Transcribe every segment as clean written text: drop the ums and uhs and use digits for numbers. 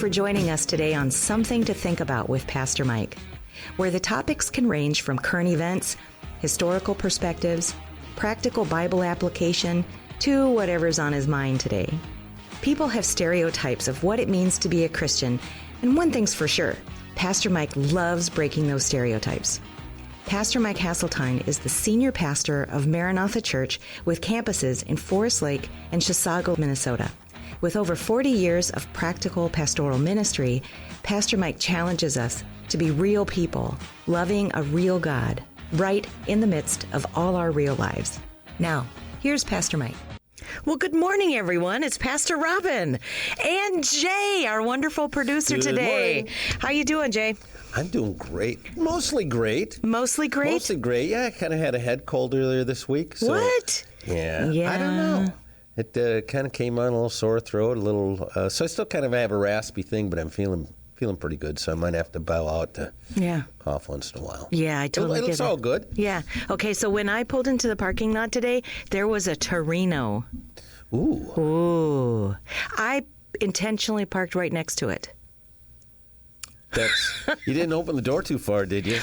for joining us today on Something to Think About with Pastor Mike, where the topics can range from current events, historical perspectives, practical Bible application, to whatever's on his mind today. People have stereotypes of what it means to be a Christian, and one thing's for sure, Pastor Mike loves breaking those stereotypes. Pastor Mike Hasseltine is the senior pastor of Maranatha Church with campuses in Forest Lake and Chisago, Minnesota. With over 40 years of practical pastoral ministry, Pastor Mike challenges us to be real people, loving a real God, right in the midst of all our real lives. Now, here's Pastor Mike. Well, good morning, everyone. It's Pastor Robin and Jay, our wonderful producer today. Morning. How you doing, Jay? I'm doing great. Mostly great. Mostly great? Mostly great. Yeah, I kind of had a head cold earlier this week. So, What? Yeah. Yeah. I don't know. It kind of came on a little sore throat, a little. So I still kind of have a raspy thing, but I'm feeling pretty good. So I might have to bow out to cough once in a while. Yeah, I totally get it. It's all good. Yeah. Okay, so when I pulled into the parking lot today, there was a Torino. Ooh. I intentionally parked right next to it. You didn't open the door too far, did you?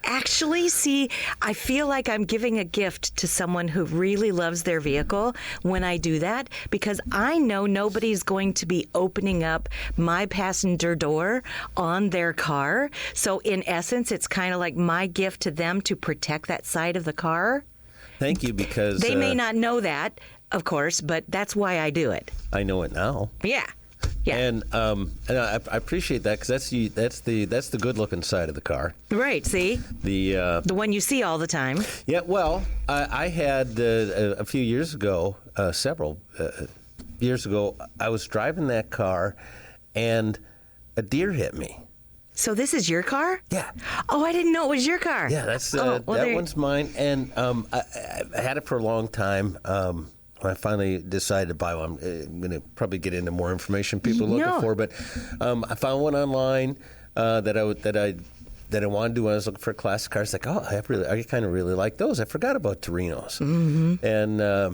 Actually, see, I feel like I'm giving a gift to someone who really loves their vehicle when I do that, because I know nobody's going to be opening up my passenger door on their car. So in essence, it's kind of like my gift to them to protect that side of the car. Thank you, because They may not know that, of course, but that's why I do it. I know it now. Yeah. Yeah. And I appreciate that, because that's the good looking side of the car. Right. See, The one you see all the time. Yeah, well, I had a few years ago, several years ago, I was driving that car, and a deer hit me. So this is your car? Yeah. Oh, I didn't know it was your car. Yeah, that's well, that one's mine, and I had it for a long time. I finally decided to buy one. I'm going to probably get into more information people are looking for, but I found one online that I wanted to do when I was looking for a classic car. It's like, I kind of really like those. I forgot about Torinos, and I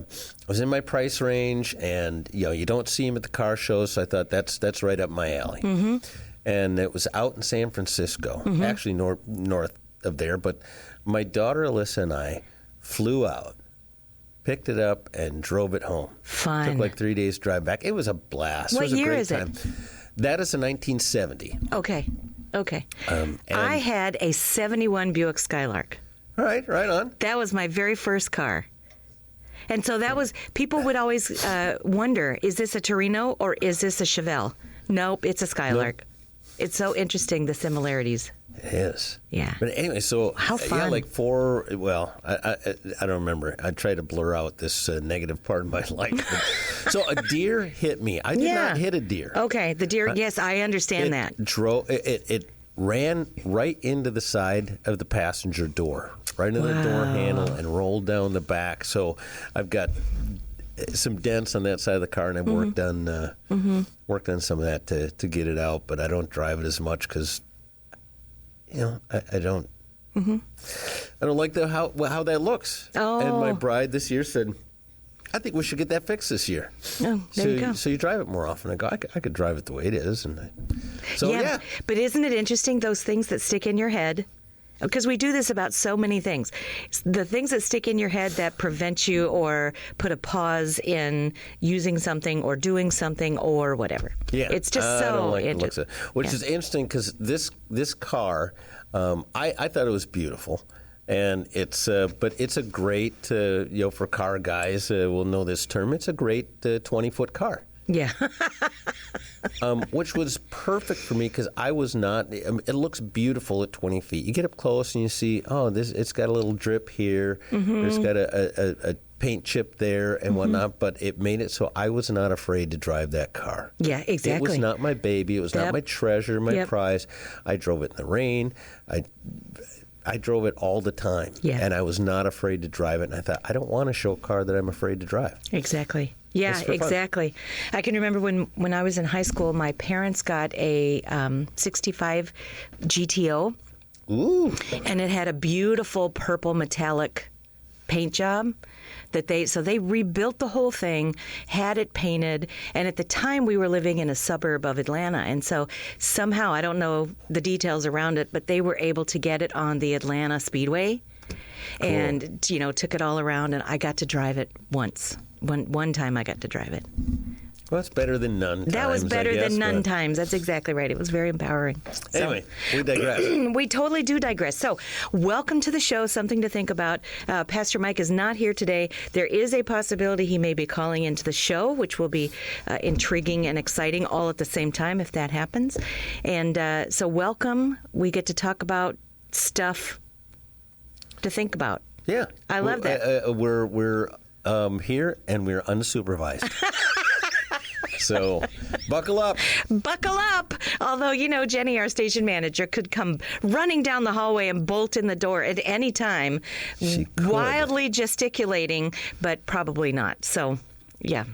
was in my price range, and you don't see them at the car shows, so I thought that's right up my alley. And it was out in San Francisco, actually north of there. But my daughter Alyssa and I flew out, picked it up, and drove it home. Fun. Took like 3 days drive back. It was a blast. What it was year a great is time. it? That is a 1970. Okay. And I had a 71 Buick Skylark. All right, right on. That was my very first car. And so that was, people would always wonder, is this a Torino or is this a Chevelle? Nope, it's a Skylark. Nope. It's so interesting, the similarities. It is. Yeah. But anyway, so how fun. Yeah, like I don't remember. I try to blur out this negative part of my life. So a deer hit me. I did not hit a deer. Okay, the deer. Yes, I understand that. It ran right into the side of the passenger door, right into the door handle, and rolled down the back. So I've got some dents on that side of the car, and I've worked on some of that to get it out. But I don't drive it as much because, I don't. I don't like how that looks. Oh. And my bride this year said, I think we should get that fixed this year. Oh, there you go. So you drive it more often. I go, I could drive it the way it is. And yeah. But isn't it interesting, those things that stick in your head? Because we do this about so many things. The things that stick in your head that prevent you or put a pause in using something or doing something or whatever. Yeah. It's just so I don't like the looks of it. Which is interesting, because this car, I thought it was beautiful. And but it's a great, for car guys, will know this term. It's a great 20-foot car. Yeah. Which was perfect for me, because I was not. It looks beautiful at 20 feet. You get up close and you see, it's got a little drip here. There's got a paint chip there and whatnot. But it made it so I was not afraid to drive that car. Yeah, exactly. It was not my baby. It was not my treasure, my prize. I drove it in the rain. I drove it all the time. Yeah. And I was not afraid to drive it. And I thought, I don't want to show a car that I'm afraid to drive. Exactly. Yeah, exactly. I can remember when I was in high school, my parents got a 65 GTO. Ooh. And it had a beautiful purple metallic paint job so they rebuilt the whole thing, had it painted, and at the time we were living in a suburb of Atlanta, and so somehow, I don't know the details around it, but they were able to get it on the Atlanta Speedway. Cool. And, took it all around, and I got to drive it once. One time I got to drive it. Well, that's better than none times. That was better than none times. That's exactly right. It was very empowering. Anyway, we digress. We totally do digress. So, welcome to the show, Something to Think About. Pastor Mike is not here today. There is a possibility he may be calling into the show, which will be intriguing and exciting all at the same time if that happens. And so, welcome. We get to talk about stuff to think about. Yeah. I love that. We're here, and we're unsupervised. So, buckle up. Buckle up. Although, Jenny, our station manager, could come running down the hallway and bolt in the door at any time, wildly gesticulating, but probably not. So, yeah.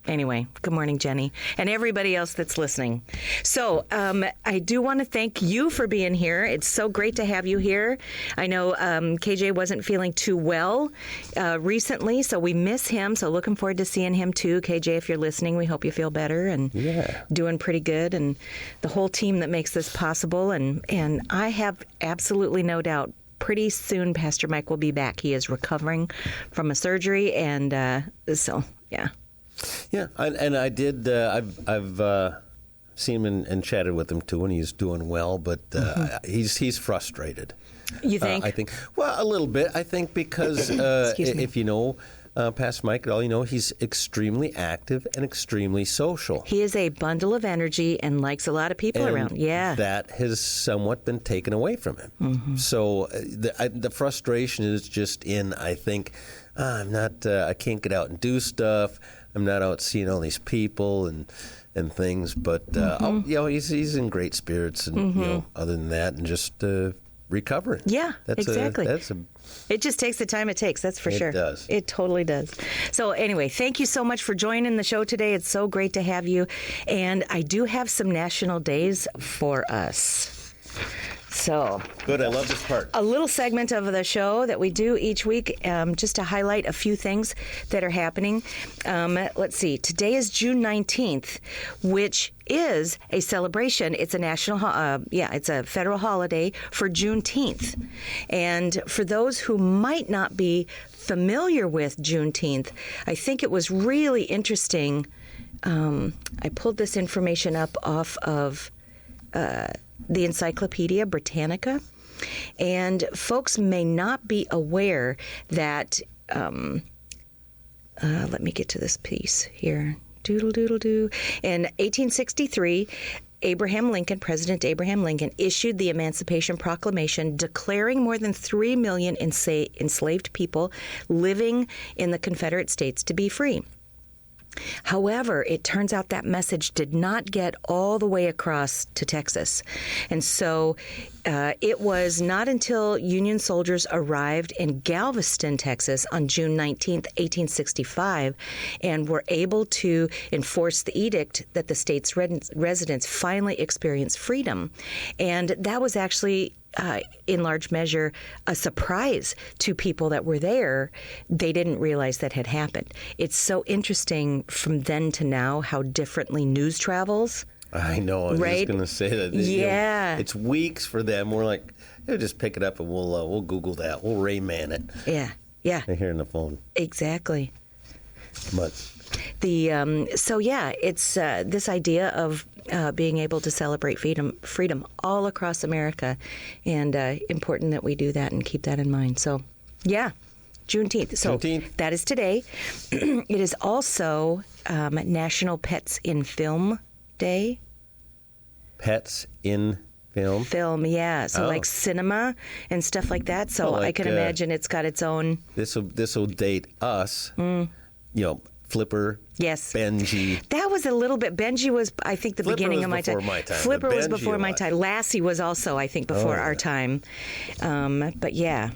Anyway, good morning, Jenny, and everybody else that's listening. So I do want to thank you for being here. It's so great to have you here. I know KJ wasn't feeling too well recently, so we miss him. So looking forward to seeing him too. KJ, if you're listening, we hope you feel better and doing pretty good. And the whole team that makes this possible. And I have absolutely no doubt pretty soon Pastor Mike will be back. He is recovering from a surgery, and so, yeah. Yeah, and I did. I've seen him and chatted with him too, and he's doing well. But he's frustrated. You think? I think. Well, a little bit. I think because if you know Pastor Mike at all, he's extremely active and extremely social. He is a bundle of energy and likes a lot of people around. Yeah, that has somewhat been taken away from him. Mm-hmm. So the frustration is just in. I think I'm not. I can't get out and do stuff. I'm not out seeing all these people and things, but he's in great spirits, and other than that, and just recovering. Yeah, exactly. It just takes the time it takes. That's for sure. It does. It totally does. So anyway, thank you so much for joining the show today. It's so great to have you, and I do have some national days for us. So good. I love this part. A little segment of the show that we do each week, just to highlight a few things that are happening. Let's see. Today is June 19th, which is a celebration. It's a national, it's a federal holiday for Juneteenth. And for those who might not be familiar with Juneteenth, I think it was really interesting. I pulled this information up off of the Encyclopedia Britannica, and folks may not be aware that, let me get to this piece here. Doodle-doodle-doo. In 1863, President Abraham Lincoln issued the Emancipation Proclamation declaring more than 3 million enslaved people living in the Confederate States to be free. However, it turns out that message did not get all the way across to Texas. And so it was not until Union soldiers arrived in Galveston, Texas on June 19th, 1865, and were able to enforce the edict that the state's residents finally experienced freedom. And that was actually in large measure, a surprise to people that were there. They didn't realize that had happened. It's so interesting from then to now how differently news travels. I know. I was just going to say that. Yeah. It's weeks for them. We're like, just pick it up and we'll Google that. We'll Rayman it. Yeah. Yeah. Right here on the phone. Exactly. But it's this idea of being able to celebrate freedom all across America, and important that we do that and keep that in mind. So, yeah, Juneteenth. So that is today. It is also National Pets in Film Day. Pets in film? Film, yeah. So like cinema and stuff like that. So I can imagine it's got its own. This will date us. Flipper. Yes. Benji. That was a little bit. Benji was, I think, the beginning of my time. Flipper was before my time. Lassie was also, I think, before our time. But yeah.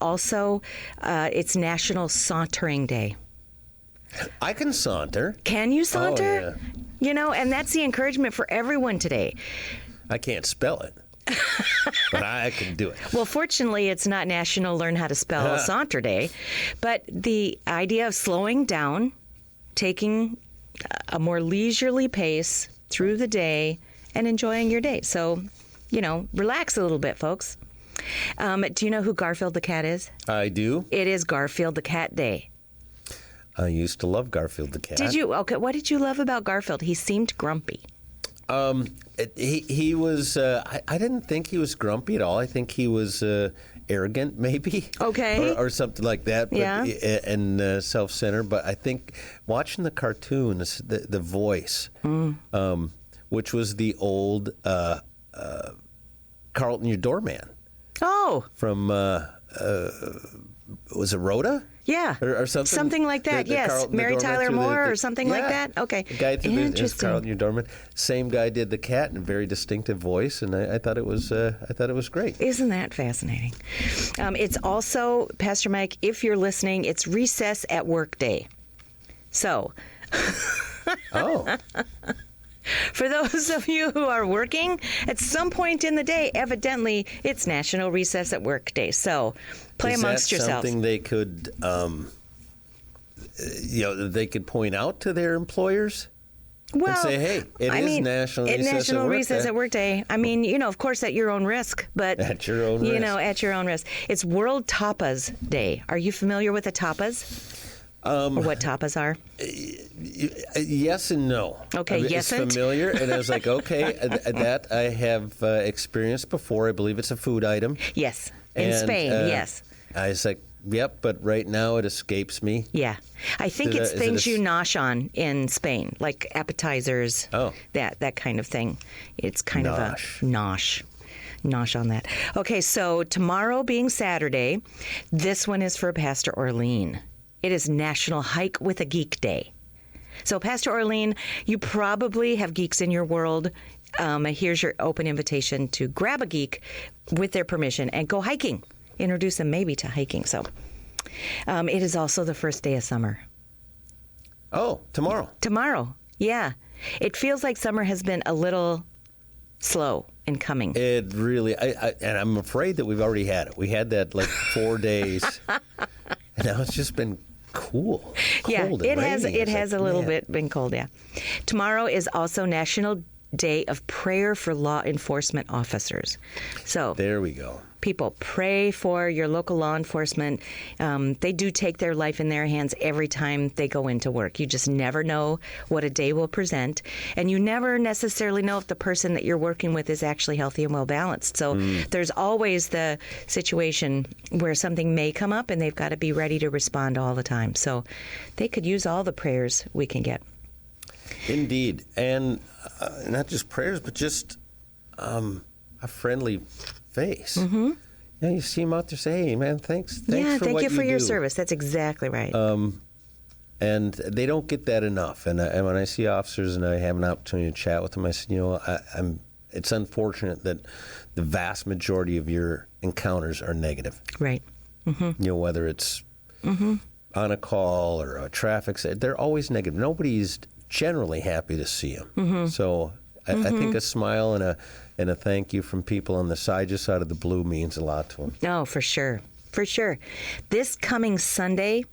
Also, it's National Sauntering Day. I can saunter. Can you saunter? Oh, yeah. And that's the encouragement for everyone today. I can't spell it. but I can do it. Well, fortunately, it's not National Learn How to Spell Saunter Day, but the idea of slowing down, taking a more leisurely pace through the day, and enjoying your day. So, relax a little bit, folks. Do you know who Garfield the cat is? I do. It is Garfield the Cat Day. I used to love Garfield the cat. Did you? Okay, what did you love about Garfield? He seemed grumpy. He was. I didn't think he was grumpy at all. I think he was arrogant, maybe. Okay. Or something like that. But, yeah. And self-centered. But I think watching the cartoons, the voice, which was the old Carlton, your doorman. Oh. From was it Rhoda? Yeah, or something. Something like that. Yes, Carlton, Mary Tyler Moore or something like that. Okay, the guy through the Carlton, your doorman. Same guy did the cat in a very distinctive voice, and I thought it was great. Isn't that fascinating? It's also, Pastor Mike, if you're listening, it's Recess at Work Day. So. Oh. For those of you who are working, at some point in the day, evidently, it's National Recess at Work Day. So, play amongst yourselves. Is that something they could, they could point out to their employers? Well, and say, hey, it is National Recess at Work Day. I mean, of course, at your own risk, but at your own risk. At your own risk. It's World Tapas Day. Are you familiar with the tapas? Or what tapas are? Yes and no. Okay, yes and? It's familiar, and I was like, okay, that I have experienced before. I believe it's a food item. Yes, in Spain, yes. I was like, yep, but right now it escapes me. Yeah. I think it's things you nosh on in Spain, like appetizers, that kind of thing. It's kind of a nosh on that. Okay, so tomorrow being Saturday, this one is for Pastor Orlean. It is National Hike with a Geek Day. So, Pastor Orlean, you probably have geeks in your world. Here's your open invitation to grab a geek with their permission and go hiking. Introduce them maybe to hiking. So, it is also the first day of summer. Oh, tomorrow. Tomorrow, yeah. It feels like summer has been a little slow in coming. It really, and I'm afraid that we've already had it. We had that like 4 days, and now it's just been cold it has a little bit been cold. Yeah. Tomorrow is also National Day of Prayer for Law Enforcement Officers. So there we go. People, pray for your local law enforcement. They do take their life in their hands every time they go into work. You just never know what a day will present. And you never necessarily know if the person that you're working with is actually healthy and well-balanced. So there's always the situation where something may come up and they've got to be ready to respond all the time. So they could use all the prayers we can get. Indeed. And not just prayers, but just a friendly face. Mm-hmm. Yeah, you see him out there say, hey, man, thanks for what you do. Yeah, thank you for your service. That's exactly right. And they don't get that enough. And when I see officers and I have an opportunity to chat with them, I said, it's unfortunate that the vast majority of your encounters are negative. Right. Mm-hmm. Whether it's on a call or a traffic, they're always negative. Nobody's generally happy to see them. Mm-hmm. So I think a smile and a thank you from people on the side, just out of the blue, means a lot to them. Oh, for sure. For sure. This coming Sunday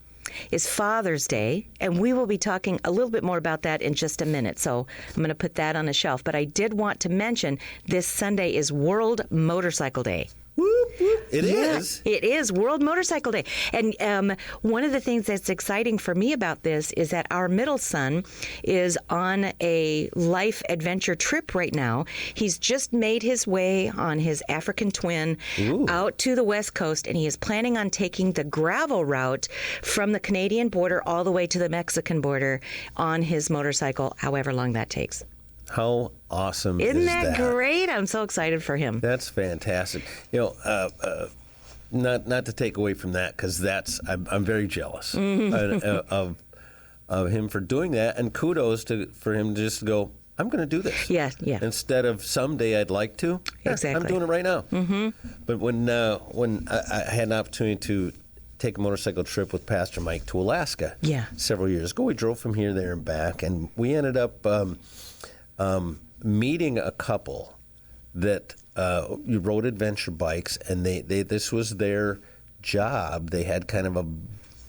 is Father's Day, and we will be talking a little bit more about that in just a minute. So I'm going to put that on the shelf. But I did want to mention this Sunday is World Motorcycle Day. Whoop, whoop. It is. It is World Motorcycle Day. And one of the things that's exciting for me about this is that our middle son is on a life adventure trip right now. He's just made his way on his African twin out to the West Coast, and he is planning on taking the gravel route from the Canadian border all the way to the Mexican border on his motorcycle, however long that takes. How awesome is that? Isn't that great? I'm so excited for him. That's fantastic. Not to take away from that, because I'm very jealous of him for doing that, and kudos for him to just go, I'm going to do this. Yeah. Instead of someday I'd like to. Exactly. I'm doing it right now. Mm-hmm. But when I had an opportunity to take a motorcycle trip with Pastor Mike to Alaska several years ago, we drove from here, there, and back, and we ended up meeting a couple that you rode adventure bikes, and they this was their job. They had kind of a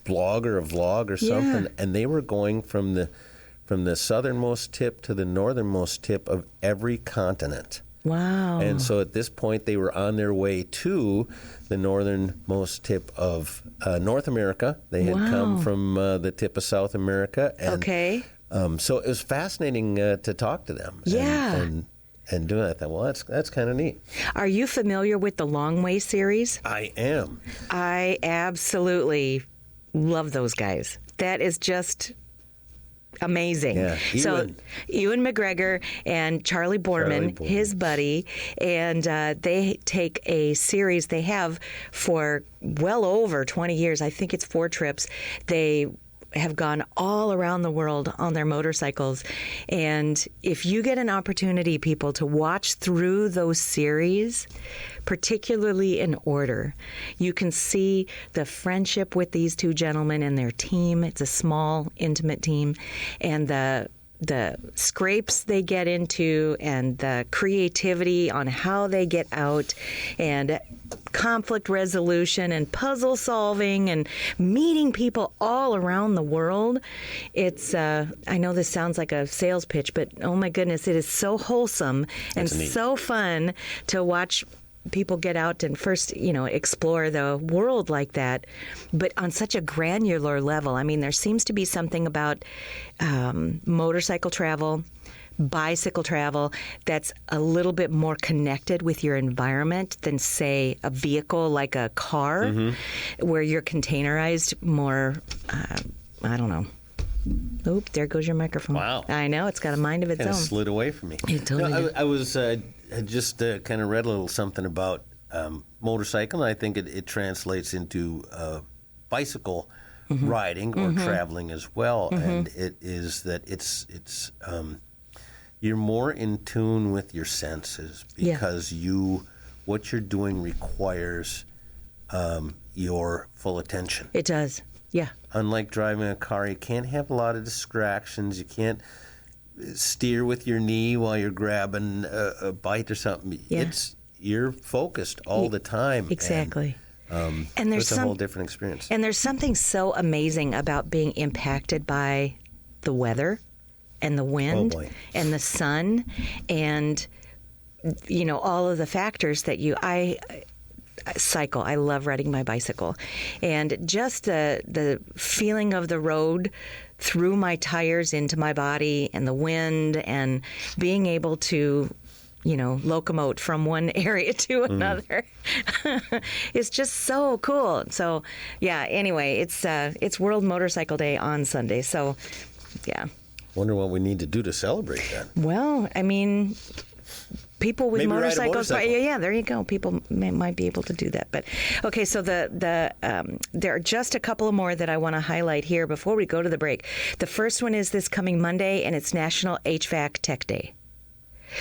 blog or a vlog or something, and they were going from the southernmost tip to the northernmost tip of every continent. Wow. And so at this point, they were on their way to the northernmost tip of North America. They had come from the tip of South America. And, so it was fascinating to talk to them. Yeah. And doing that. I thought, well, that's kind of neat. Are you familiar with the Long Way series? I am. I absolutely love those guys. That is just amazing. Yeah. Ewan McGregor and Charlie Boorman, his buddy, and they take a series they have for well over 20 years. I think it's 4 trips. They have gone all around the world on their motorcycles. And if you get an opportunity, people, to watch through those series, particularly in order, you can see the friendship with these two gentlemen and their team. It's a small, intimate team. And the scrapes they get into and the creativity on how they get out and conflict resolution and puzzle solving and meeting people all around the world. It's, I know this sounds like a sales pitch, but oh my goodness, it is so wholesome and so fun to watch people get out and first, explore the world like that, but on such a granular level. I mean, there seems to be something about motorcycle travel, bicycle travel that's a little bit more connected with your environment than, say, a vehicle like a car, where you're containerized more, I don't know. Oop, there goes your microphone. Wow. I know, it's got a mind of its own. It slid away from me. It totally did. I was had just kind of read a little something about motorcycle, and I think it translates into bicycle riding or traveling as well. And it is that it's you're more in tune with your senses because what you're doing requires your full attention. It does. Yeah. Unlike driving a car, you can't have a lot of distractions. You can't steer with your knee while you're grabbing a bite or something. Yeah. You're focused all the time. Exactly. And there's a whole different experience. And there's something so amazing about being impacted by the weather and the wind and the sun and all of the factors that I cycle. I love riding my bicycle. And just the feeling of the road through my tires into my body and the wind and being able to, locomote from one area to another is just so cool. So, yeah, anyway, it's World Motorcycle Day on Sunday. So, yeah. Wonder what we need to do to celebrate that. Well, I mean, people with motorcycles. Yeah, there you go. People might be able to do that. But okay, so there are just a couple more that I want to highlight here before we go to the break. The first one is this coming Monday, and it's National HVAC Tech Day.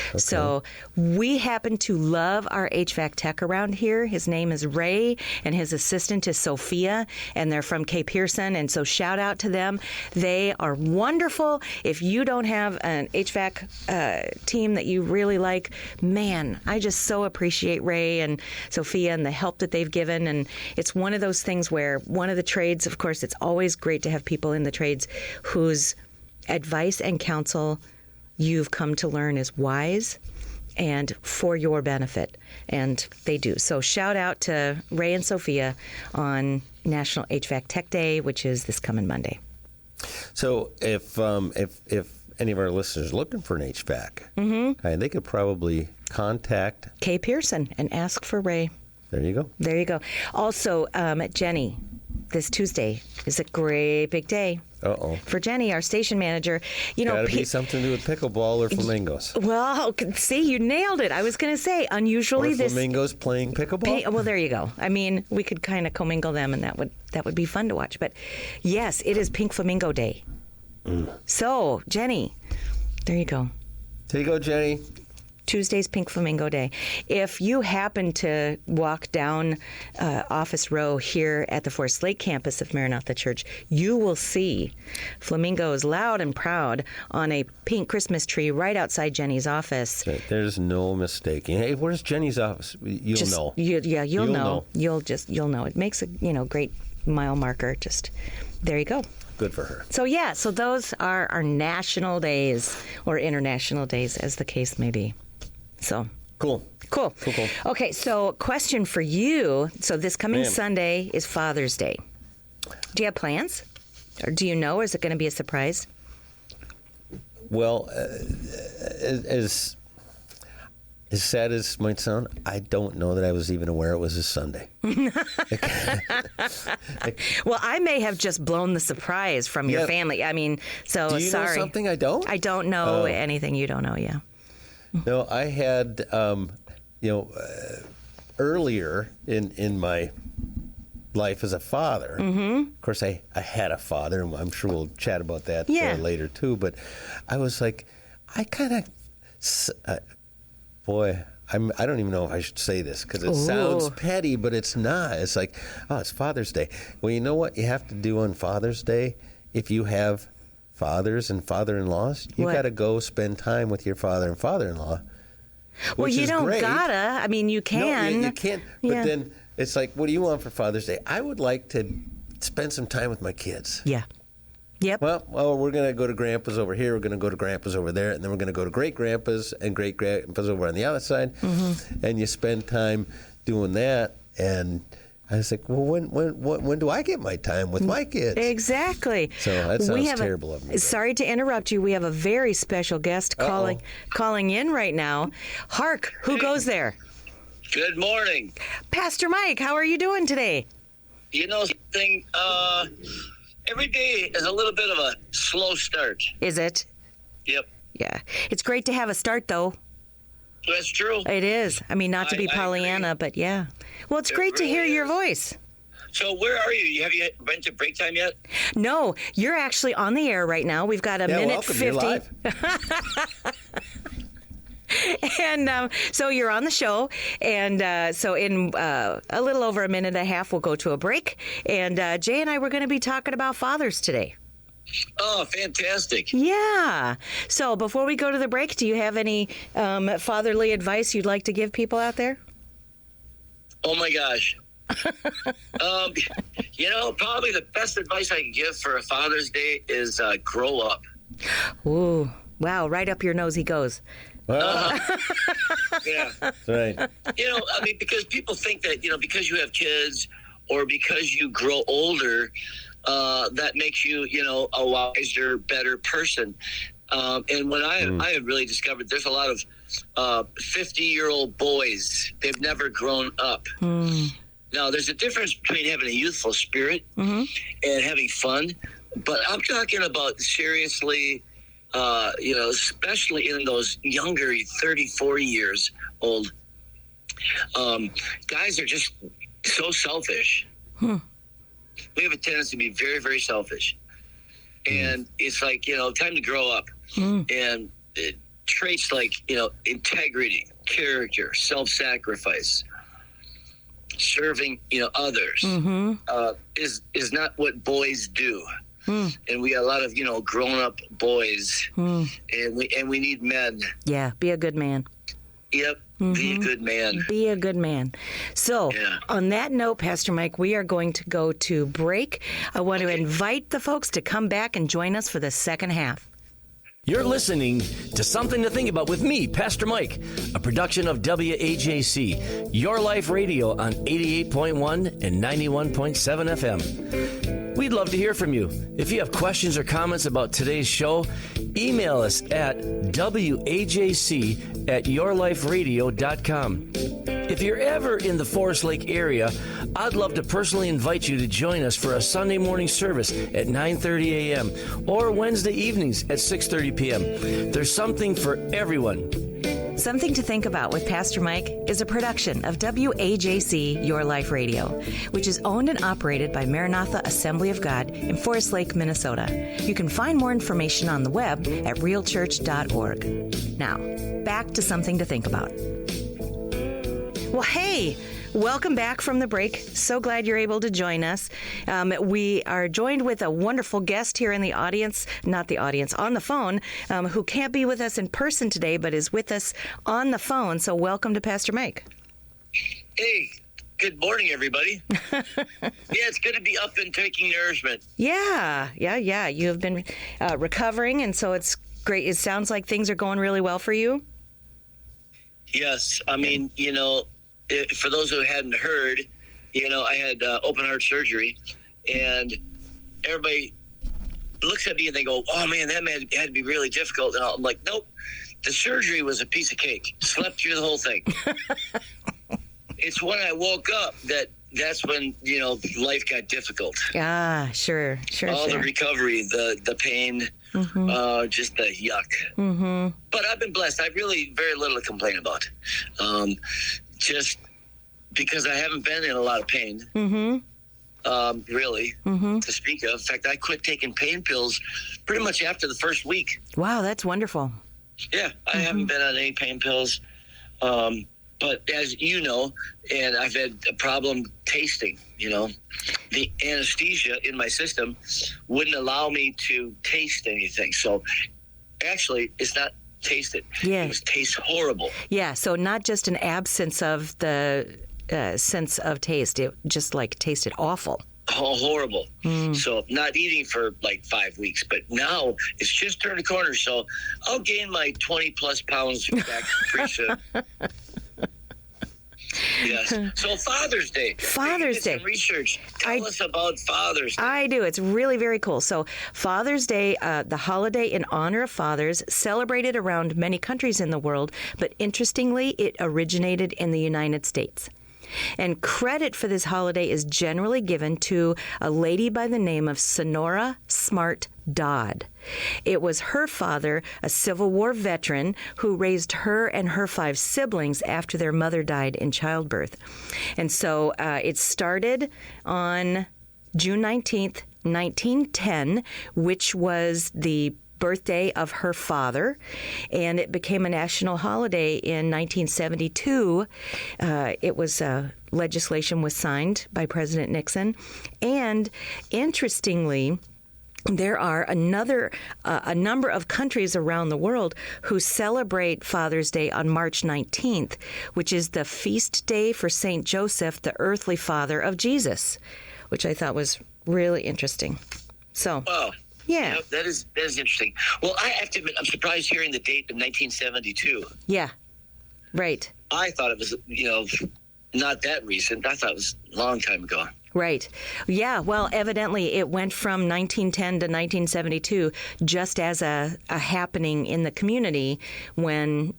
Okay. So we happen to love our HVAC tech around here. His name is Ray, and his assistant is Sophia, and they're from K. Pearson, and so shout out to them. They are wonderful. If you don't have an HVAC team that you really like, man, I just so appreciate Ray and Sophia and the help that they've given. And it's one of those things where one of the trades, of course, it's always great to have people in the trades whose advice and counsel you've come to learn is wise and for your benefit. And they do. So shout out to Ray and Sophia on National HVAC Tech Day, which is this coming Monday. So if any of our listeners are looking for an HVAC, they could probably contact K. Pearson and ask for Ray. There you go. There you go. Also, Jenny, this Tuesday is a great big day. For Jenny, our station manager. Gotta be something to do with pickleball or flamingos. Well, see, you nailed it. I was going to say, unusually or flamingos playing pickleball. Well, there you go. I mean, we could kind of commingle them, and that would be fun to watch. But yes, it is Pink Flamingo Day. So, Jenny, there you go. There you go, Jenny. Tuesday's Pink Flamingo Day. If you happen to walk down Office Row here at the Forest Lake campus of Maranatha Church, you will see flamingos loud and proud on a pink Christmas tree right outside Jenny's office. There's no mistaking. Hey, where's Jenny's office? You'll know. You'll know. You'll know. It makes a great mile marker. Just there you go. Good for her. So those are our national days or international days, as the case may be. So cool. Okay, so question for you. So this coming Sunday is Father's Day. Do you have plans? Or do you know, or is it going to be a surprise? Well, as sad as it might sound, I don't know that I was even aware it was a Sunday. Well, I may have just blown the surprise from your family. I mean, so do you sorry. know something I don't? I don't know anything you don't know, yeah. No, I had, earlier in my life as a father. Mm-hmm. Of course, I had a father, and I'm sure we'll chat about that later too. But I was like, I kind of, I don't even know if I should say this because it sounds petty, but it's not. It's like, it's Father's Day. Well, you know what you have to do on Father's Day if you have fathers and father-in-laws? You got to go spend time with your father and father-in-law. Well, you don't gotta. I mean, you can. No, you can't. But then it's like, what do you want for Father's Day? I would like to spend some time with my kids. Yeah. Yep. Well, we're going to go to Grandpa's over here. We're going to go to Grandpa's over there. And then we're going to go to Great-Grandpa's and Great-Grandpa's over on the other side. Mm-hmm. And you spend time doing that. And I was like, well, when do I get my time with my kids? Exactly. So that sounds terrible of me. Sorry to interrupt you. We have a very special guest calling in right now. Hark, who goes there? Good morning. Pastor Mike, how are you doing today? You know something? Every day is a little bit of a slow start. Is it? Yep. Yeah. It's great to have a start, though. That's true. It is. I mean, not to be Pollyanna, but yeah. Well, it's great to hear your voice. So where are you? Have you went to break time yet? No, you're actually on the air right now. We've got a minute welcome. 50. You're live. And so you're on the show, and so in a little over a minute and a half, we'll go to a break. And Jay and I were going to be talking about fathers today. Oh, fantastic. Yeah. So before we go to the break, do you have any fatherly advice you'd like to give people out there? Oh, my gosh. Probably the best advice I can give for a Father's Day is grow up. Ooh, wow. Right up your nose he goes. Yeah. That's right. Because people think that, because you have kids or because you grow older, that makes you, a wiser, better person. And when I have really discovered there's a lot of 50-year-old boys, they've never grown up. Now, there's a difference between having a youthful spirit and having fun. But I'm talking about seriously, especially in those younger 30, 40 years old, guys are just so selfish. We have a tendency to be very, very selfish. And it's like, time to grow up. And traits like, integrity, character, self-sacrifice, serving, others is not what boys do. And we got a lot of, grown-up boys, and we need men. Yeah, be a good man. Yep, be a good man. Be a good man. So, on that note, Pastor Mike, we are going to go to break. I want to invite the folks to come back and join us for the second half. You're listening to Something to Think About with me, Pastor Mike, a production of WAJC, Your Life Radio on 88.1 and 91.7 FM. We'd love to hear from you. If you have questions or comments about today's show, email us at wajc@yourliferadio.com. If you're ever in the Forest Lake area, I'd love to personally invite you to join us for a Sunday morning service at 9:30 a.m. or Wednesday evenings at 6:30 p.m. There's something for everyone. Something to Think About with Pastor Mike is a production of WAJC Your Life Radio, which is owned and operated by Maranatha Assembly of God in Forest Lake, Minnesota. You can find more information on the web at realchurch.org. Now, back to something to think about. Well, hey, welcome back from the break. So glad you're able to join us. We are joined with a wonderful guest here in the audience, not the audience, on the phone, who can't be with us in person today, but is with us on the phone. So welcome to Pastor Mike. Hey, good morning, everybody. It's good to be up and taking nourishment. Yeah. You have been recovering, and so it's great. It sounds like things are going really well for you. Yes. I mean, for those who hadn't heard, I had open heart surgery, and everybody looks at me and they go, "Oh man, that had to be really difficult." And I'm like, "Nope, the surgery was a piece of cake. Slept through the whole thing." It's when I woke up that's when life got difficult. Yeah, sure. All the recovery, the pain, just the yuck. Mm-hmm. But I've been blessed. I've really very little to complain about. Just because I haven't been in a lot of pain, really, to speak of. In fact, I quit taking pain pills pretty much after the first week. Wow, that's wonderful. Yeah, I haven't been on any pain pills. But as you know, and I've had a problem tasting, the anesthesia in my system wouldn't allow me to taste anything. So actually, it's not tasted. Yeah. It tastes horrible. Yeah, so not just an absence of the sense of taste. It just tasted awful. Oh, horrible. So not eating for 5 weeks, but now it's just turned a corner. So I'll gain my 20 plus pounds back pretty soon. Yes. So Father's Day. Father's Day. Some research. Tell us about Father's Day. I do. It's really very cool. So Father's Day, the holiday in honor of fathers, celebrated around many countries in the world, but interestingly, it originated in the United States. And credit for this holiday is generally given to a lady by the name of Sonora Smart Dodd. It was her father, a Civil War veteran, who raised her and her 5 siblings after their mother died in childbirth. And so it started on June 19th, 1910, which was the birthday of her father, and it became a national holiday in 1972. It was legislation was signed by President Nixon, and interestingly, there are a number of countries around the world who celebrate Father's Day on March 19th, which is the feast day for St. Joseph, the earthly father of Jesus, which I thought was really interesting. So. Wow. Yeah. That is interesting. Well, I have to admit, I'm surprised hearing the date of 1972. Yeah. Right. I thought it was, not that recent. I thought it was a long time ago. Right. Yeah. Well, evidently it went from 1910 to 1972 just as a happening in the community when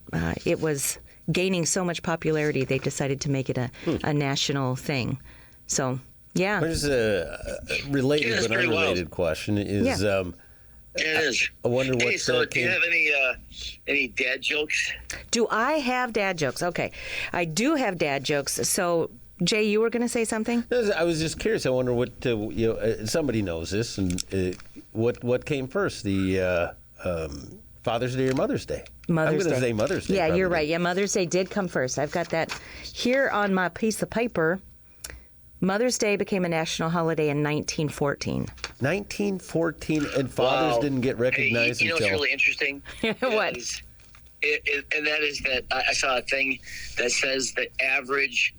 it was gaining so much popularity. They decided to make it a national thing. So. Yeah. There's a related but unrelated question. It is. I wonder what. Hey, so do you have any dad jokes? Do I have dad jokes? Okay, I do have dad jokes. So, Jay, you were going to say something? I was just curious. I wonder what somebody knows this, and what came first, the Father's Day or Mother's Day? Mother's Day. I'm going to say Mother's Day. Yeah, probably. You're right. Yeah, Mother's Day did come first. I've got that here on my piece of paper. Mother's Day became a national holiday in 1914. 1914, and fathers didn't get recognized until... You know what's really interesting? What? And that is that I saw a thing that says the average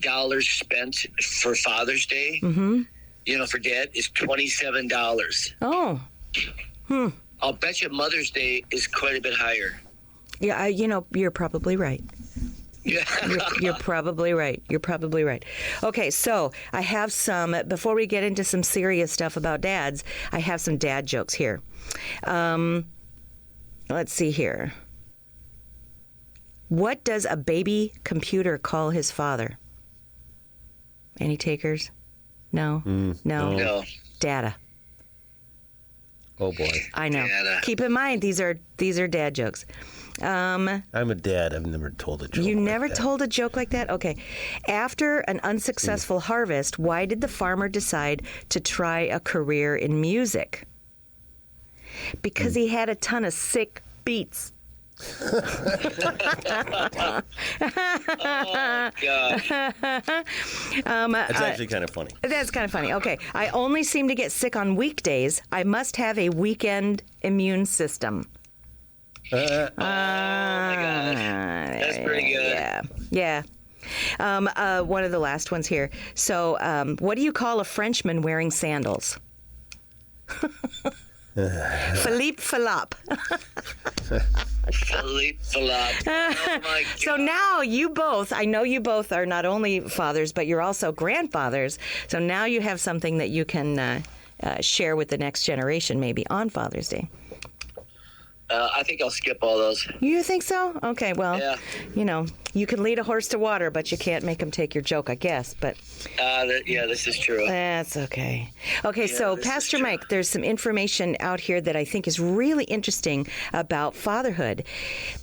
dollars spent for Father's Day, for dad, is $27. Oh. I'll bet you Mother's Day is quite a bit higher. Yeah, you're probably right. Yeah. You're probably right. Okay, so I have some, before we get into some serious stuff about dads, I have some dad jokes here. Let's see here. What does a baby computer call his father? Any takers? No? No. Data. Oh, boy. I know. Data. Keep in mind, these are dad jokes. I'm a dad. I've never told a joke. You never like that. told a joke like that? Okay. After an unsuccessful harvest, why did the farmer decide to try a career in music? Because he had a ton of sick beats. Oh, gosh. It's actually kind of funny. That's kind of funny. Okay. I only seem to get sick on weekdays. I must have a weekend immune system. Oh, my gosh. That's pretty good. Yeah. One of the last ones here. So, what do you call a Frenchman wearing sandals? Philippe Philop. Philippe Philop. Oh, my God. So now I know you both are not only fathers, but you're also grandfathers. So now you have something that you can share with the next generation, maybe on Father's Day. I think I'll skip all those. You think so? Okay, well, Yeah. You can lead a horse to water, but you can't make him take your joke, I guess. But this is true. that's okay. Okay, so this is Pastor true. Mike, there's some information out here that I think is really interesting about fatherhood.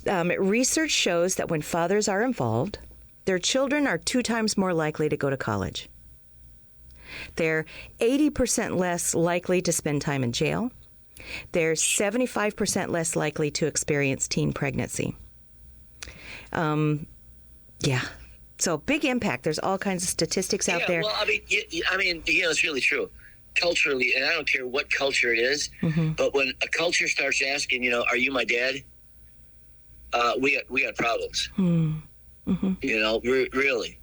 Research shows that when fathers are involved, their children are 2 times more likely to go to college. They're 80% less likely to spend time in jail. They're 75% less likely to experience teen pregnancy. So big impact. There's all kinds of statistics out there. Well, it's really true. Culturally, and I don't care what culture it is, but when a culture starts asking, are you my dad? We got problems. Really.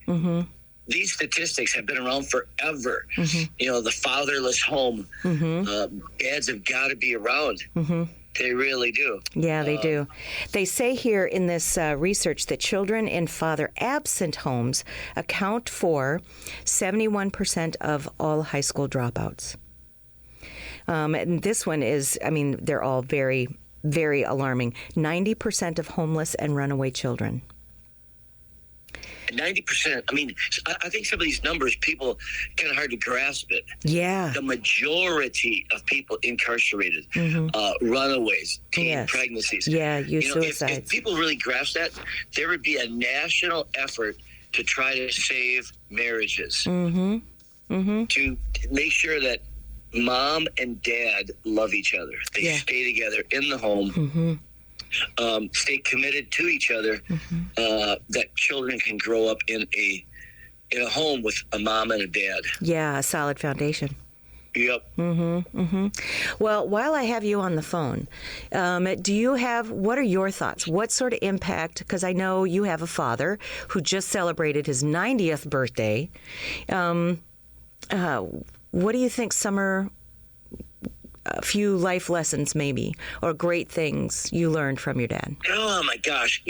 These statistics have been around forever. The fatherless home. Dads have got to be around. They really do. Yeah, they do. They say here in this research that children in father-absent homes account for 71% of all high school dropouts. And this one is, they're all very, very alarming. 90% of homeless and runaway children. 90%. I think some of these numbers, people kind of hard to grasp it. Yeah. The majority of people incarcerated, runaways, teen pregnancies. Yeah, suicides. If people really grasp that, there would be a national effort to try to save marriages. To make sure that mom and dad love each other. They stay together in the home. Stay committed to each other, that children can grow up in a home with a mom and a dad. Yeah, a solid foundation. Yep. Well, while I have you on the phone, what are your thoughts? What sort of impact, because I know you have a father who just celebrated his 90th birthday. What do you think a few life lessons maybe, or great things you learned from your dad? Oh my gosh.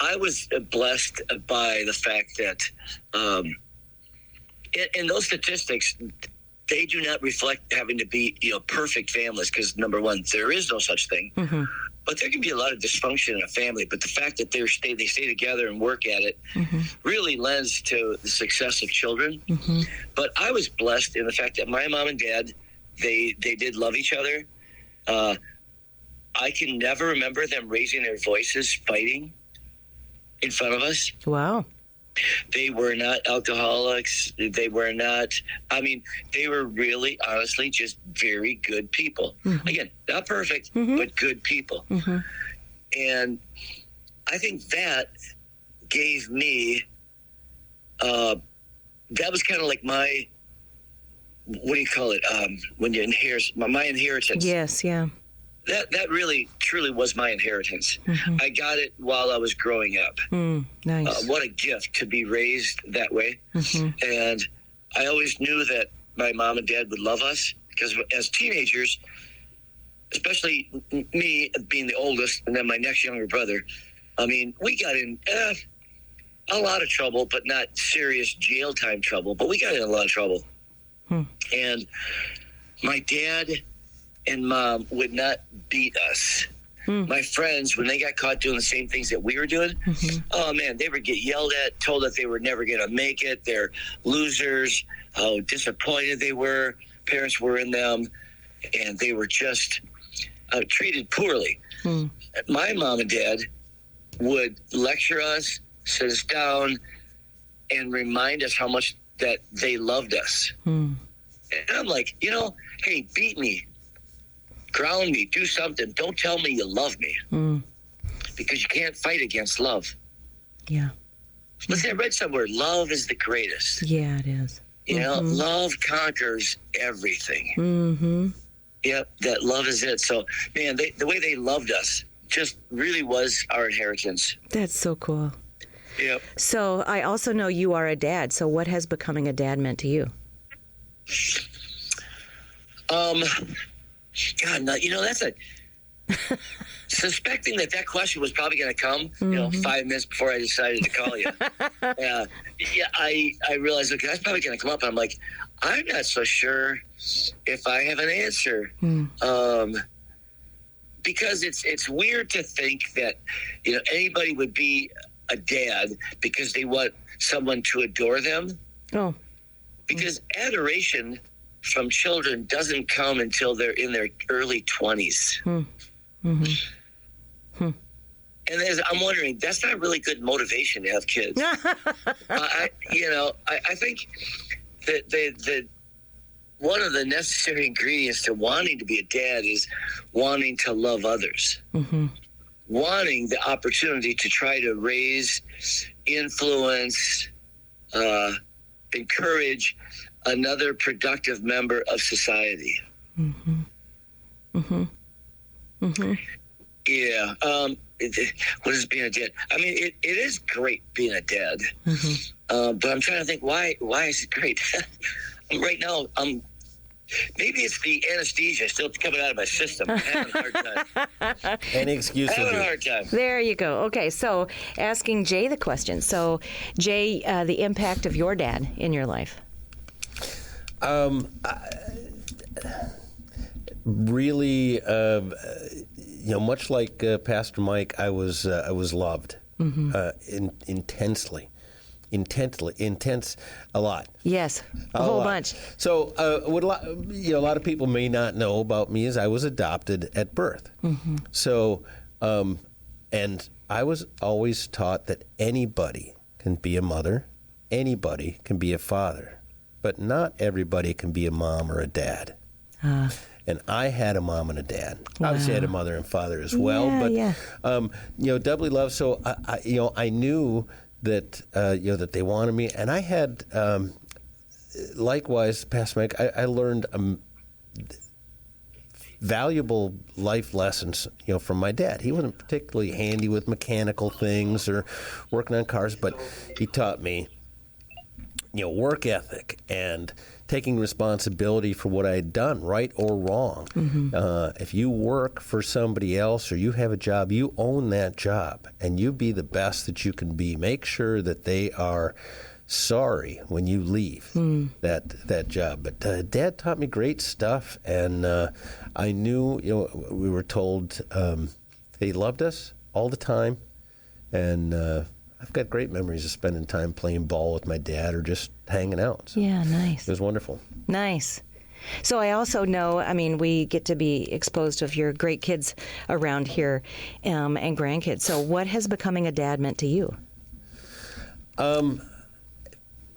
I was blessed by the fact that in those statistics, they do not reflect having to be, perfect families, because number one, there is no such thing. But there can be a lot of dysfunction in a family. But the fact that they stay together and work at it really lends to the success of children. But I was blessed in the fact that my mom and dad, they did love each other. I can never remember them raising their voices, fighting in front of us. Wow. They were not alcoholics. They were not, they were really, honestly, just very good people. Again, not perfect, but good people. And I think that gave me, that was kind of like my, what do you call it? When you inherit, my inheritance. Yes, yeah. That really, truly was my inheritance. I got it while I was growing up. Nice. What a gift to be raised that way. And I always knew that my mom and dad would love us, because as teenagers, especially me being the oldest and then my next younger brother, we got in a lot of trouble, but not serious jail time trouble, but we got in a lot of trouble. And my dad and mom would not beat us. My friends, when they got caught doing the same things that we were doing, oh man, they would get yelled at, told that they were never going to make it. They're losers, how disappointed they were. Parents were in them, and they were just treated poorly. My mom and dad would lecture us, sit us down, and remind us how much that they loved us. And I'm like, hey, beat me, ground me, do something. Don't tell me you love me. because you can't fight against love. Yeah. Listen, I read somewhere, love is the greatest. Yeah, it is. You know, love conquers everything. Mm-hmm. Yep, that love is it. So, man, the way they loved us just really was our inheritance. That's so cool. Yep. So I also know you are a dad. So what has becoming a dad meant to you? God, no, you know, that's a... Suspecting that question was probably going to come, 5 minutes before I decided to call you. I realized, okay, that's probably going to come up. And I'm like, I'm not so sure if I have an answer. Because it's weird to think that, anybody would be a dad because they want someone to adore them. Oh. Because adoration from children doesn't come until they're in their early 20s. Mm-hmm. And I'm wondering, that's not really good motivation to have kids. I think that one of the necessary ingredients to wanting to be a dad is wanting to love others. Mm-hmm. Wanting the opportunity to try to raise, influence, encourage another productive member of society. Mm-hmm. Mm-hmm. Mm-hmm. Yeah. What is being a dad? I mean, it is great being a dad. Mm-hmm. But I'm trying to think, why is it great? Right now, maybe it's the anesthesia still coming out of my system. I'm having a hard time. Any excuse I'm having a hard time. There you go. Okay, so asking Jay the question. So, Jay, the impact of your dad in your life. Really, much like Pastor Mike, I was loved intensely, intense, a lot. Yes, a whole bunch. So, what a lot of people may not know about me is I was adopted at birth. Mm-hmm. So, and I was always taught that anybody can be a mother, anybody can be a father, but not everybody can be a mom or a dad. And I had a mom and a dad. Wow. Obviously, I had a mother and father as well. But doubly loved. So I knew that that they wanted me, and I had likewise, Pastor Mike. I learned valuable life lessons, from my dad. He wasn't particularly handy with mechanical things or working on cars, but he taught me, work ethic and taking responsibility for what I had done, right or wrong. Mm-hmm. If you work for somebody else or you have a job, you own that job, and you be the best that you can be. Make sure that they are sorry when you leave that job. But Dad taught me great stuff, and I knew, we were told he loved us all the time, and I've got great memories of spending time playing ball with my dad or just hanging out. So yeah, nice. It was wonderful. Nice. So I also know, we get to be exposed to your great kids around here and grandkids. So what has becoming a dad meant to you?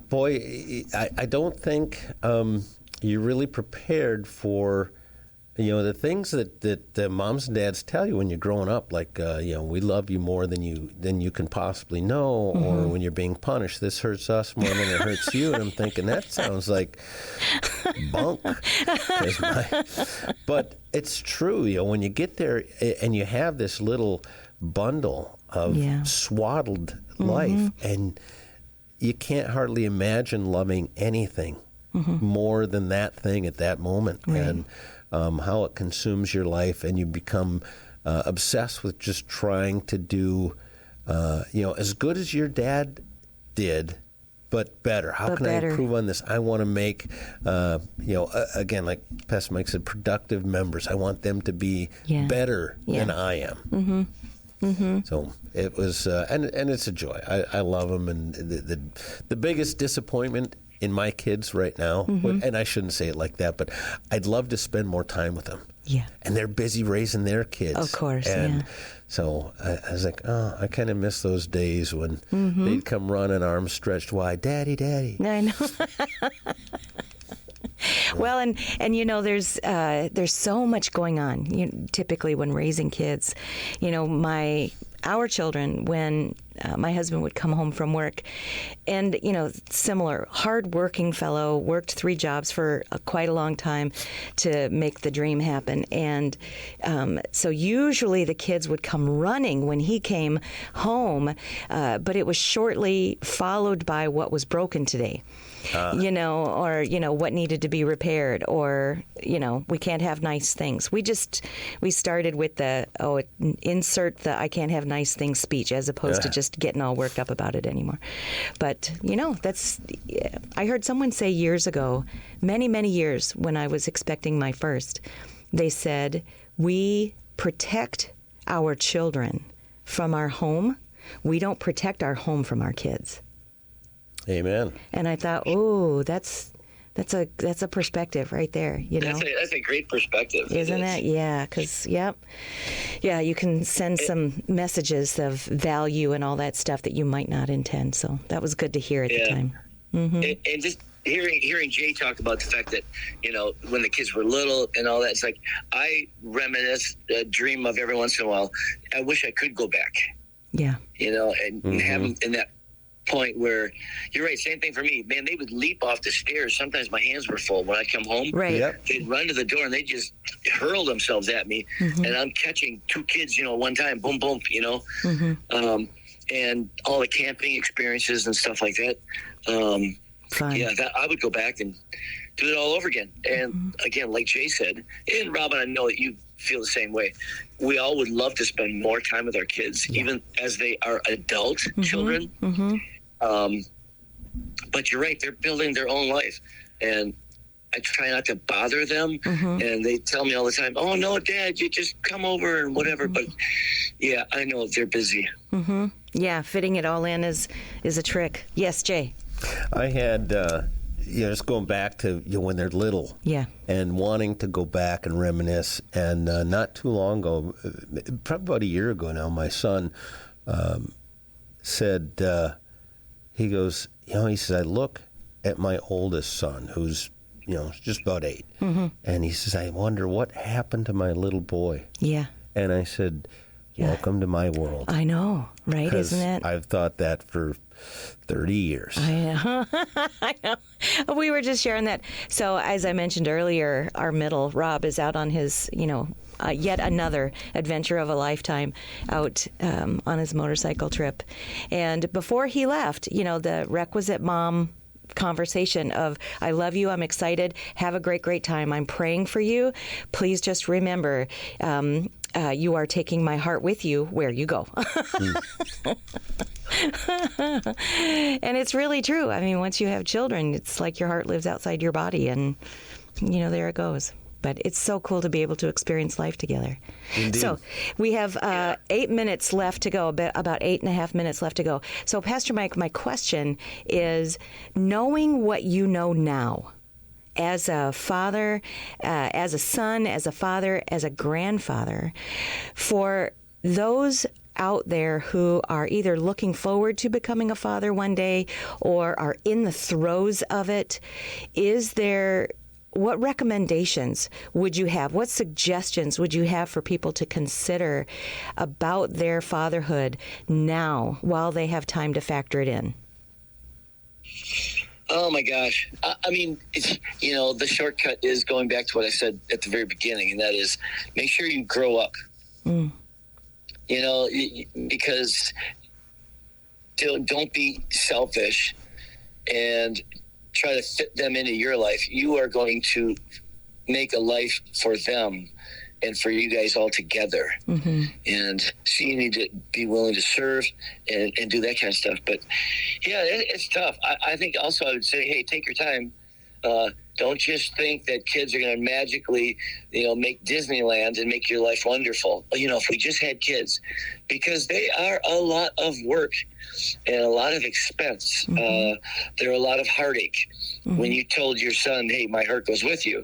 Boy, I don't think you're really prepared for the things that moms and dads tell you when you're growing up, like we love you more than you can possibly know, mm-hmm. or when you're being punished, this hurts us more than it hurts you. And I'm thinking that sounds like bunk. But it's true. When you get there and you have this little bundle of swaddled mm-hmm. life, and you can't hardly imagine loving anything mm-hmm. more than that thing at that moment. Right. And how it consumes your life, and you become obsessed with just trying to do, as good as your dad did, but better. How can I improve on this? I want to make, again, like Pastor Mike said, productive members. I want them to be better than I am. Mm-hmm. Mm-hmm. So it was, and it's a joy. I love them, and the biggest disappointment in my kids right now, mm-hmm. and I shouldn't say it like that, but I'd love to spend more time with them. Yeah. And they're busy raising their kids. Of course, and so I was like, I kind of miss those days when mm-hmm. they'd come running, arms stretched wide, Daddy, Daddy. I know. Well, and there's so much going on. Typically, when raising kids, my our children when my husband would come home from work, and similar hard-working fellow, worked 3 jobs for quite a long time to make the dream happen, and so usually the kids would come running when he came home, but it was shortly followed by what was broken today. Or what needed to be repaired, or we can't have nice things. We started with insert the I can't have nice things speech, as opposed to just getting all worked up about it anymore. But I heard someone say years ago, many years, when I was expecting my first, they said, we protect our children from our home. We don't protect our home from our kids. Amen. And I thought, oh, that's a perspective right there. That's a great perspective, isn't it? Yeah, because you can send some messages of value and all that stuff that you might not intend. So that was good to hear at the time. Mm-hmm. And just hearing Jay talk about the fact that when the kids were little and all that, it's like I reminisce, dream of every once in a while. I wish I could go back. Yeah. And have them in that point where you're right. Same thing for me, man. They would leap off the stairs. Sometimes my hands were full when I'd come home. Right. Yep. They'd run to the door and they just hurl themselves at me, and I'm catching 2 kids, one time, boom, boom, and all the camping experiences and stuff like that. Fun. Yeah, I would go back and do it all over again. And again, like Jay said, and Robin, I know that you feel the same way. We all would love to spend more time with our kids, even as they are adult children. But you're right, they're building their own life. And I try not to bother them. And they tell me all the time, oh, no, Dad, you just come over and whatever. But, yeah, I know they're busy. Yeah, fitting it all in is a trick. Yes, Jay? I had, just going back to when they're little. Yeah. And wanting to go back and reminisce. And not too long ago, probably about a year ago now, my son said, he goes, he says, I look at my oldest son, who's, just about 8. And he says, I wonder what happened to my little boy. Yeah. And I said, welcome to my world. I know, right? Isn't it? I've thought that for 30 years. I know. I know. We were just sharing that. So as I mentioned earlier, our middle, Rob, is out on his, yet another adventure of a lifetime out on his motorcycle trip. And before he left, the requisite mom conversation of, I love you, I'm excited, have a great time, I'm praying for you. Please just remember, you are taking my heart with you where you go. And it's really true. I mean, once you have children, it's like your heart lives outside your body, and there it goes. But it's so cool to be able to experience life together. Indeed. So we have 8 minutes left to go, about 8.5 minutes left to go. So Pastor Mike, my question is, knowing what you know now, as a father, as a son, as a father, as a grandfather, for those out there who are either looking forward to becoming a father one day or are in the throes of it, what recommendations would you have? What suggestions would you have for people to consider about their fatherhood now while they have time to factor it in? Oh, my gosh. I mean, it's, the shortcut is going back to what I said at the very beginning, and that is make sure you grow up. Because don't be selfish and try to fit them into your life. You are going to make a life for them and for you guys all together. And so you need to be willing to serve and do that kind of stuff. But yeah, it's tough. I think also I would say, hey, take your time. Don't just think that kids are going to magically, make Disneyland and make your life wonderful. If we just had kids, because they are a lot of work and a lot of expense. They're a lot of heartache. When you told your son, hey, my heart goes with you,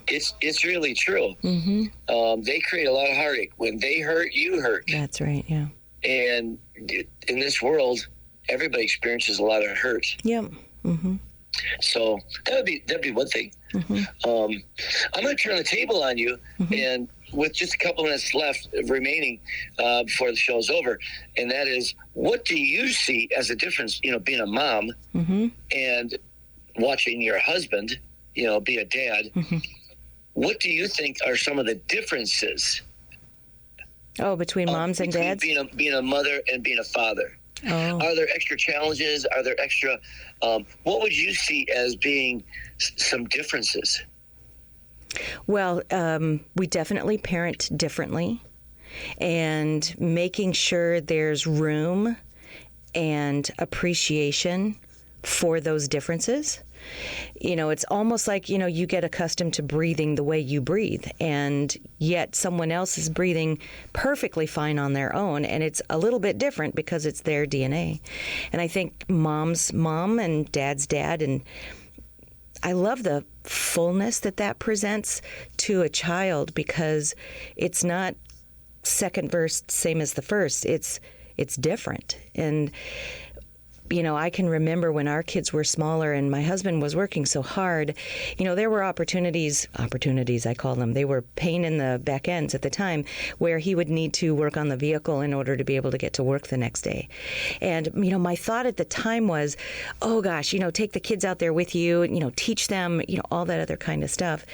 it's really true. They create a lot of heartache. When they hurt, you hurt. That's right, yeah. And in this world, everybody experiences a lot of hurt. Yep. So that'd be one thing. I'm going to turn the table on you, and with just a couple minutes left remaining before the show's over, and that is, what do you see as a difference, being a mom and watching your husband, be a dad? What do you think are some of the differences? Oh, between moms and dads? Being a mother and being a father. Oh. Are there extra challenges? Are there extra, what would you see as being some differences? Well, we definitely parent differently, and making sure there's room and appreciation for those differences. It's almost like, you get accustomed to breathing the way you breathe, and yet someone else is breathing perfectly fine on their own, and it's a little bit different because it's their DNA. And I think mom's mom and dad's dad, and I love the fullness that presents to a child, because it's not second verse same as the first. It's different. And I can remember when our kids were smaller and my husband was working so hard, there were opportunities, I call them. They were pain in the back ends at the time, where he would need to work on the vehicle in order to be able to get to work the next day. And, my thought at the time was, oh gosh, take the kids out there with you, teach them, all that other kind of stuff.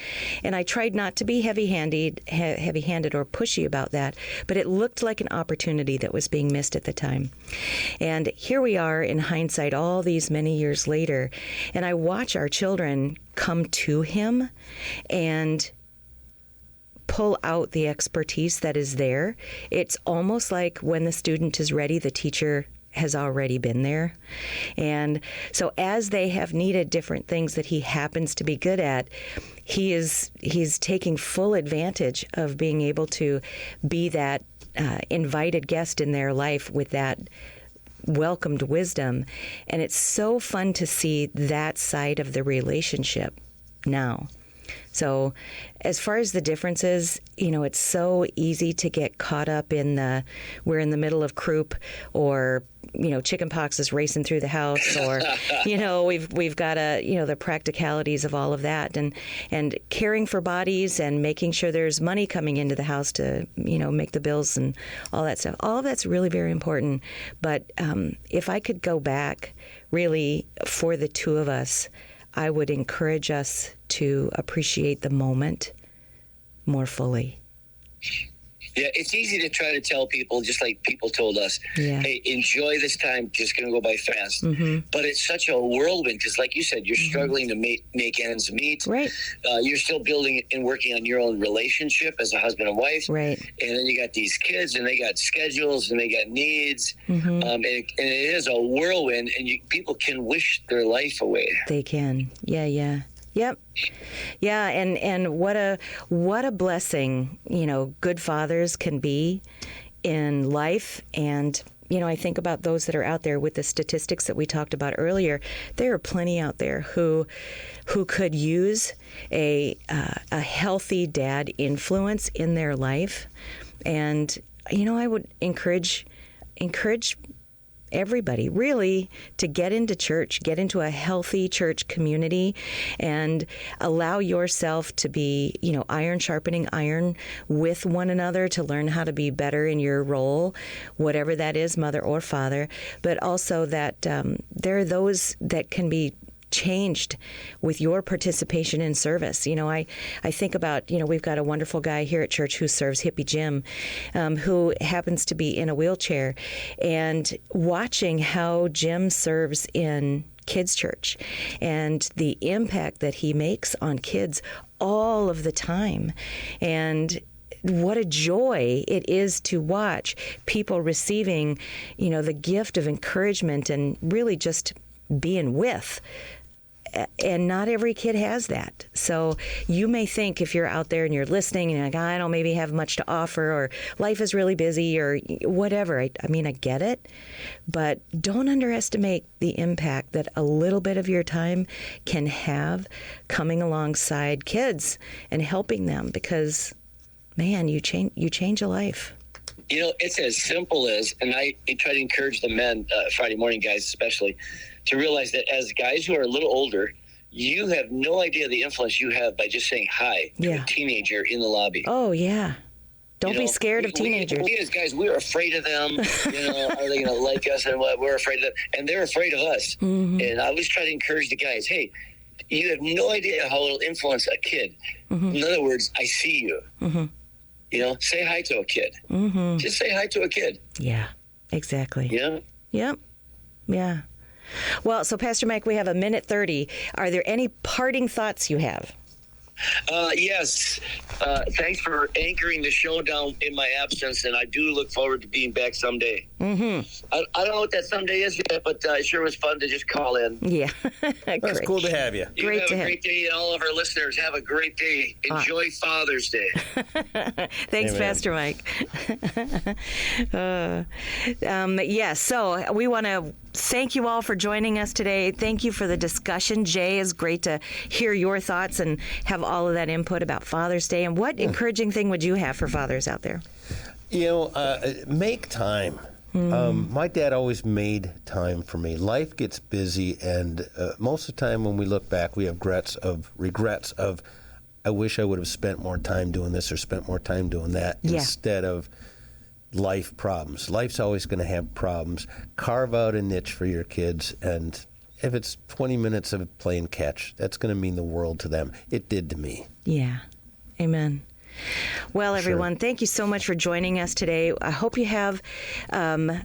And I tried not to be heavy-handed or pushy about that, but it looked like an opportunity that was being missed at the time. And here we are in hindsight all these many years later, and I watch our children come to him and pull out the expertise that is there. It's almost like when the student is ready, the teacher has already been there. And so as they have needed different things that he happens to be good at, he's taking full advantage of being able to be that invited guest in their life with that welcomed wisdom. And it's so fun to see that side of the relationship now. So as far as the differences, it's so easy to get caught up in we're in the middle of croup, or chicken pox is racing through the house, or we've got the practicalities of all of that, and caring for bodies and making sure there's money coming into the house to make the bills and all that stuff. All of that's really very important. But if I could go back, really, for the two of us, I would encourage us to appreciate the moment more fully. Yeah, it's easy to try to tell people, just like people told us, hey, enjoy this time, just going to go by fast. But it's such a whirlwind, because like you said, you're struggling to make ends meet. Right. You're still building and working on your own relationship as a husband and wife. Right. And then you got these kids, and they got schedules, and they got needs. And it is a whirlwind, and people can wish their life away. They can. Yeah. Yep. Yeah, and what a blessing, good fathers can be in life. And, I think about those that are out there with the statistics that we talked about earlier. There are plenty out there who could use a healthy dad influence in their life. And, I would encourage everybody really to get into church, get into a healthy church community, and allow yourself to be, iron sharpening iron with one another, to learn how to be better in your role, whatever that is, mother or father. But also that there are those that can be changed with your participation in service. I think about, we've got a wonderful guy here at church who serves Hippie Jim, who happens to be in a wheelchair, and watching how Jim serves in kids' church and the impact that he makes on kids all of the time. And what a joy it is to watch people receiving, the gift of encouragement and really just being with. And not every kid has that. So you may think, if you're out there and you're listening and you're like, I don't maybe have much to offer, or life is really busy, or whatever. I get it. But don't underestimate the impact that a little bit of your time can have coming alongside kids and helping them, because, man, you change a life. It's as simple as, and I try to encourage the men, Friday morning guys especially, to realize that as guys who are a little older, you have no idea the influence you have by just saying hi to a teenager in the lobby. Oh, yeah. Don't be scared of teenagers. We as guys, we're afraid of them. Are they going to like us and what? We're afraid of them. And they're afraid of us. Mm-hmm. And I always try to encourage the guys, hey, you have no idea how it'll influence a kid. Mm-hmm. In other words, I see you. Mm-hmm. Say hi to a kid. Mm-hmm. Just say hi to a kid. Yeah, exactly. Yeah. Yep. Yeah. Well, so Pastor Mike, we have 1:30. Are there any parting thoughts you have? Yes. Thanks for anchoring the show down in my absence, and I do look forward to being back someday. Mm-hmm. I don't know what that someday is yet, but it sure was fun to just call in. Yeah. It's cool to have you. You have a great day, and all of our listeners have a great day. Enjoy Father's Day. Thanks, Amen. Pastor Mike. Yes, so we want to thank you all for joining us today. Thank you for the discussion. Jay, it's great to hear your thoughts and have all of that input about Father's Day. And what encouraging thing would you have for fathers out there? Make time. My dad always made time for me. Life gets busy, and most of the time when we look back, we have regrets of I wish I would have spent more time doing this or spent more time doing that instead of life problems. Life's always going to have problems. Carve out a niche for your kids, and if it's 20 minutes of playing catch, that's going to mean the world to them. It did to me. Yeah. Amen. Well, everyone, Thank you so much for joining us today. I hope you have a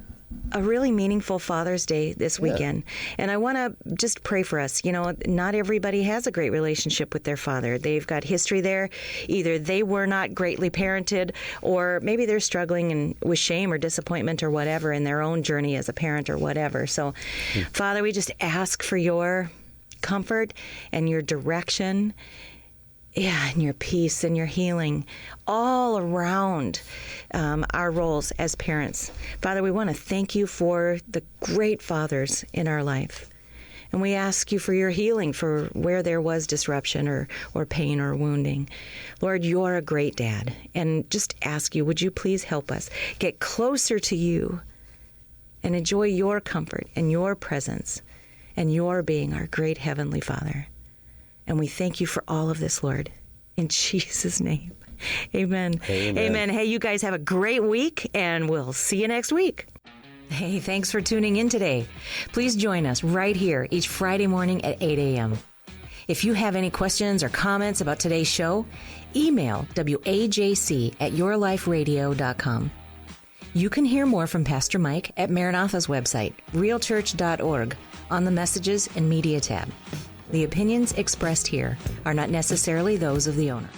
really meaningful Father's Day this weekend. And I want to just pray for us. Not everybody has a great relationship with their father. They've got history there. Either they were not greatly parented, or maybe they're struggling with shame or disappointment or whatever in their own journey as a parent or whatever. So, Father, we just ask for your comfort and your direction. Yeah, and your peace and your healing all around our roles as parents. Father, we want to thank you for the great fathers in our life. And we ask you for your healing for where there was disruption or pain or wounding. Lord, you're a great dad. And just ask you, would you please help us get closer to you and enjoy your comfort and your presence and your being our great Heavenly Father. And we thank you for all of this, Lord. In Jesus' name. Amen. Amen. Amen. Hey, you guys have a great week, and we'll see you next week. Hey, thanks for tuning in today. Please join us right here each Friday morning at 8 a.m. If you have any questions or comments about today's show, email wajc@yourliferadio.com. You can hear more from Pastor Mike at Maranatha's website, realchurch.org, on the Messages and Media tab. The opinions expressed here are not necessarily those of the owner.